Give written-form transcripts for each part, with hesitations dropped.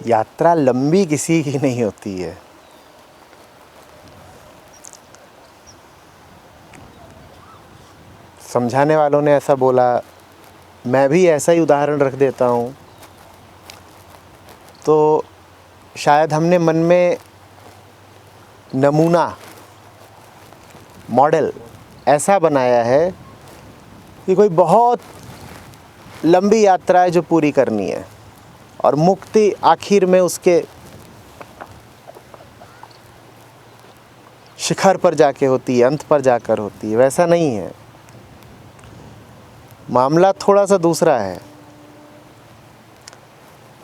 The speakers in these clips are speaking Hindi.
यात्रा लंबी किसी की नहीं होती है। समझाने वालों ने ऐसा बोला, मैं भी ऐसा ही उदाहरण रख देता हूँ। तो शायद हमने मन में नमूना, मॉडल ऐसा बनाया है कि कोई बहुत लंबी यात्रा है जो पूरी करनी है और मुक्ति आखिर में उसके शिखर पर जाके होती है, अंत पर जाकर होती है। वैसा नहीं है, मामला थोड़ा सा दूसरा है।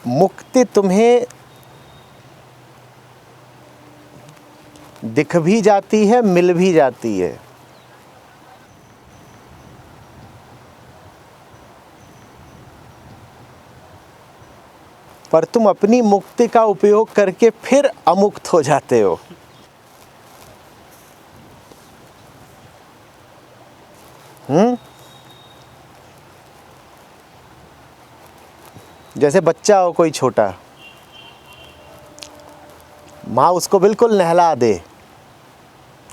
मुक्ति तुम्हें दिख भी जाती है, मिल भी जाती है। पर तुम अपनी मुक्ति का उपयोग करके फिर अमुक्त हो जाते हो। जैसे बच्चा हो कोई छोटा, माँ उसको बिल्कुल नहला दे,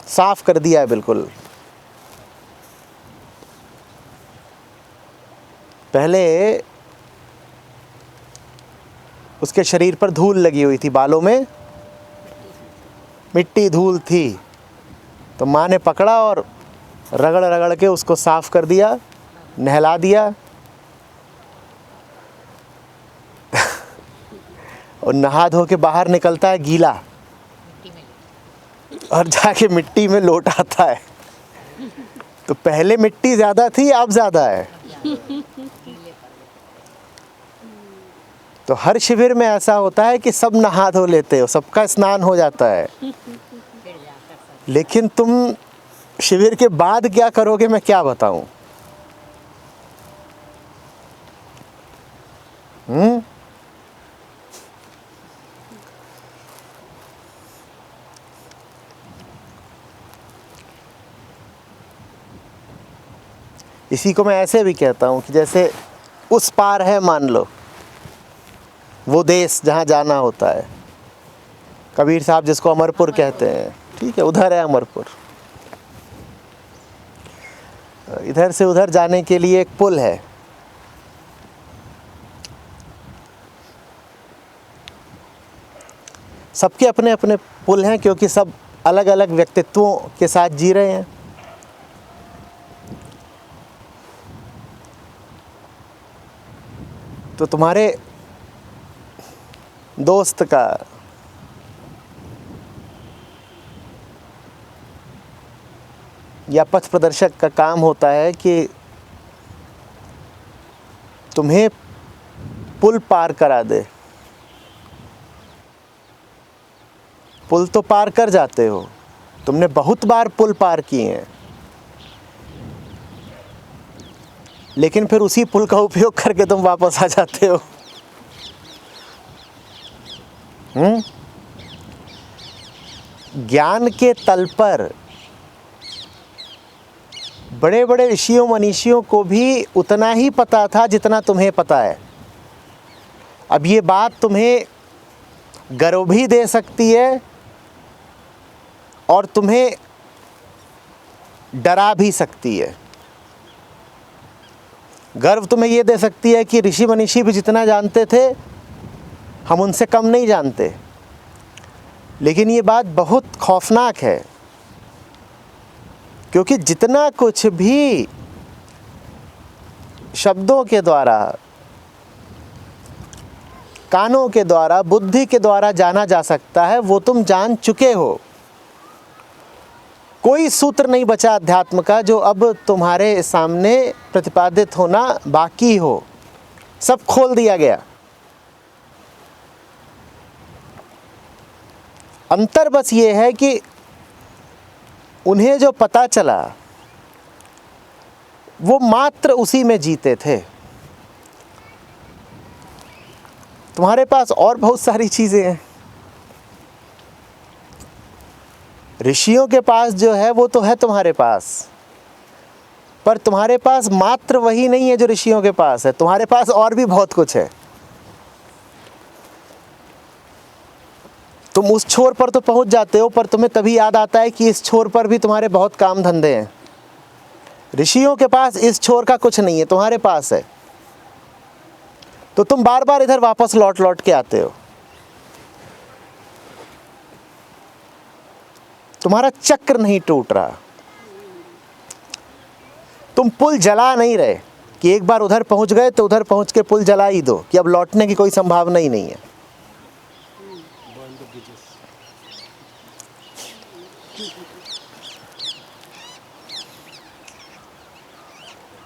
साफ कर दिया है बिल्कुल। पहले उसके शरीर पर धूल लगी हुई थी, बालों में मिट्टी धूल थी, तो माँ ने पकड़ा और रगड़ रगड़ के उसको साफ कर दिया, नहला दिया। और नहा धो के बाहर निकलता है गीला और जाके मिट्टी में लौट आता है। तो पहले मिट्टी ज़्यादा थी, अब ज़्यादा है। तो हर शिविर में ऐसा होता है कि सब नहा धो लेते हो, सबका स्नान हो जाता है, लेकिन तुम शिविर के बाद क्या करोगे मैं क्या बताऊं। इसी को मैं ऐसे भी कहता हूं कि जैसे उस पार है, मान लो वो देश जहां जाना होता है, कबीर साहब जिसको अमरपुर कहते हैं, ठीक है, उधर है अमरपुर। इधर से उधर जाने के लिए एक पुल है। सबके अपने अपने पुल हैं, क्योंकि सब अलग अलग व्यक्तित्वों के साथ जी रहे हैं। तो तुम्हारे दोस्त का या पथ प्रदर्शक का काम होता है कि तुम्हें पुल पार करा दे। पुल तो पार कर जाते हो, तुमने बहुत बार पुल पार किए हैं, लेकिन फिर उसी पुल का उपयोग करके तुम वापस आ जाते हो। ज्ञान के तल पर बड़े बड़े ऋषियों मनीषियों को भी उतना ही पता था जितना तुम्हें पता है। अब ये बात तुम्हें गर्व भी दे सकती है और तुम्हें डरा भी सकती है। गर्व तुम्हें ये दे सकती है कि ऋषि मनीषी भी जितना जानते थे हम उनसे कम नहीं जानते, लेकिन ये बात बहुत खौफनाक है, क्योंकि जितना कुछ भी शब्दों के द्वारा, कानों के द्वारा, बुद्धि के द्वारा जाना जा सकता है वो तुम जान चुके हो। कोई सूत्र नहीं बचा अध्यात्म का जो अब तुम्हारे सामने प्रतिपादित होना बाकी हो, सब खोल दिया गया। अंतर बस ये है कि उन्हें जो पता चला वो मात्र उसी में जीते थे। तुम्हारे पास और बहुत सारी चीज़ें हैं। ऋषियों के पास जो है वो तो है तुम्हारे पास, पर तुम्हारे पास मात्र वही नहीं है जो ऋषियों के पास है, तुम्हारे पास और भी बहुत कुछ है। तुम उस छोर पर तो पहुंच जाते हो, पर तुम्हें तभी याद आता है कि इस छोर पर भी तुम्हारे बहुत काम धंधे हैं। ऋषियों के पास इस छोर का कुछ नहीं है, तुम्हारे पास है, तो तुम बार बार इधर वापस लौट लौट के आते हो। तुम्हारा चक्र नहीं टूट रहा, तुम पुल जला नहीं रहे कि एक बार उधर पहुंच गए तो उधर पहुंच के पुल जला ही दो कि अब लौटने की कोई संभावना ही नहीं है।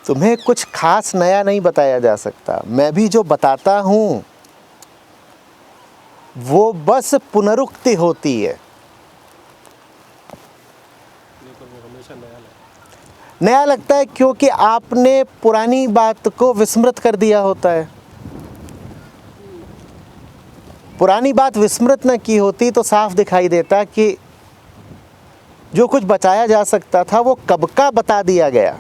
तुम्हें कुछ खास नया नहीं बताया जा सकता। मैं भी जो बताता हूं वो बस पुनरुक्ति होती है। नया लगता है क्योंकि आपने पुरानी बात को विस्मृत कर दिया होता है। पुरानी बात विस्मृत न की होती तो साफ दिखाई देता कि जो कुछ बचाया जा सकता था वो कब का बता दिया गया।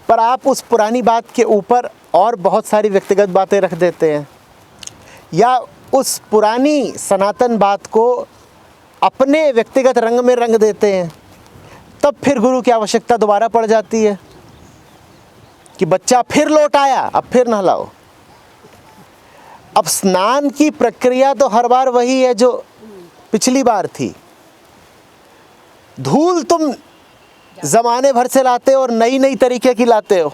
पर आप उस पुरानी बात के ऊपर और बहुत सारी व्यक्तिगत बातें रख देते हैं, या उस पुरानी सनातन बात को अपने व्यक्तिगत रंग में रंग देते हैं। तब फिर गुरु की आवश्यकता दोबारा पड़ जाती है कि बच्चा फिर लौट आया, अब फिर नहलाओ। अब स्नान की प्रक्रिया तो हर बार वही है जो पिछली बार थी। धूल तुम जमाने भर से लाते हो और नई नई तरीके की लाते हो।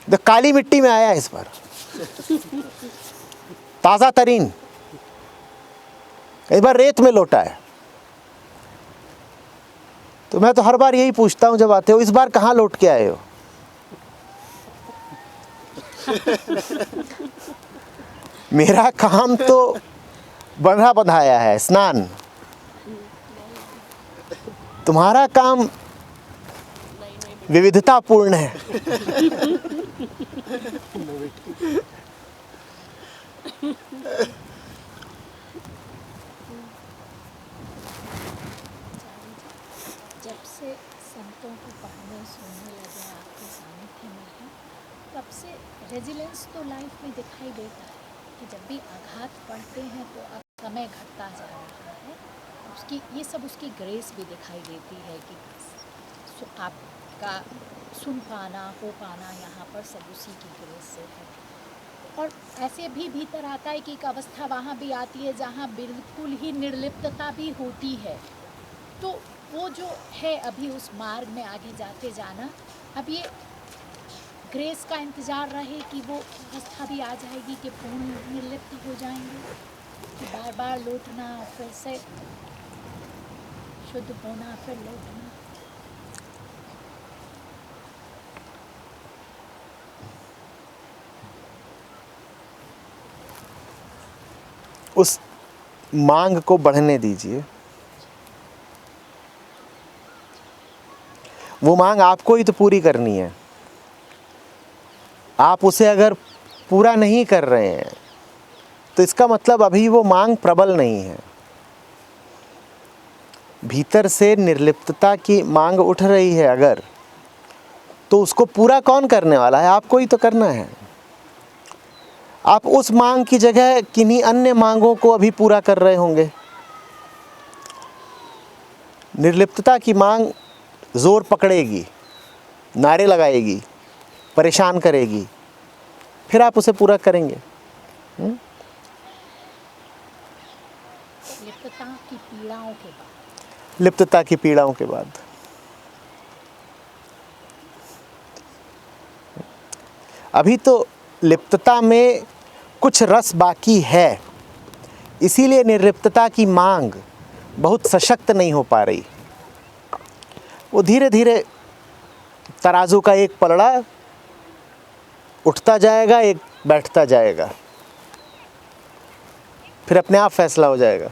तो काली मिट्टी में आया इस बार, ताजा तरीन, कई बार रेत में लौटा है। तो मैं तो हर बार यही पूछता हूं जब आते हो, इस बार कहां लौट के आए हो? मेरा काम तो बंधा बंधाया है, स्नान। तुम्हारा काम विविधतापूर्ण है। जब से संतों को पढ़ने सुनने लगे, आपके सानिध्य में है, तब से रेजिलेंस तो लाइफ में दिखाई देता है कि जब भी आघात पड़ते हैं तो अब समय घटता जा रहा है। उसकी ये सब उसकी ग्रेस भी दिखाई देती है कि आपका सुन पाना, हो पाना, यहाँ पर सब उसी की ग्रेस से है। और ऐसे भी भीतर आता है कि एक अवस्था वहाँ भी आती है जहाँ बिल्कुल ही निर्लिप्तता भी होती है। तो वो जो है अभी उस मार्ग में आगे जाते जाना, अब ये ग्रेस का इंतज़ार रहे कि वो अवस्था भी आ जाएगी कि पूर्ण निर्लिप्त हो जाएंगे, कि बार बार लौटना, फिर से शुद्ध होना, फिर लौटना। उस मांग को बढ़ने दीजिए। वो मांग आपको ही तो पूरी करनी है। आप उसे अगर पूरा नहीं कर रहे हैं तो इसका मतलब अभी वो मांग प्रबल नहीं है। भीतर से निर्लिप्तता की मांग उठ रही है अगर, तो उसको पूरा कौन करने वाला है? आपको ही तो करना है। आप उस मांग की जगह किन्हीं अन्य मांगों को अभी पूरा कर रहे होंगे। निर्लिप्तता की मांग जोर पकड़ेगी, नारे लगाएगी, परेशान करेगी, फिर आप उसे पूरा करेंगे। लिप्तता की पीड़ाओं के बाद, लिप्तता की पीड़ाओं के बाद अभी तो लिप्तता में कुछ रस बाकी है, इसीलिए निर्लिप्तता की मांग बहुत सशक्त नहीं हो पा रही। वो धीरे धीरे तराजू का एक पलड़ा उठता जाएगा, एक बैठता जाएगा, फिर अपने आप फैसला हो जाएगा।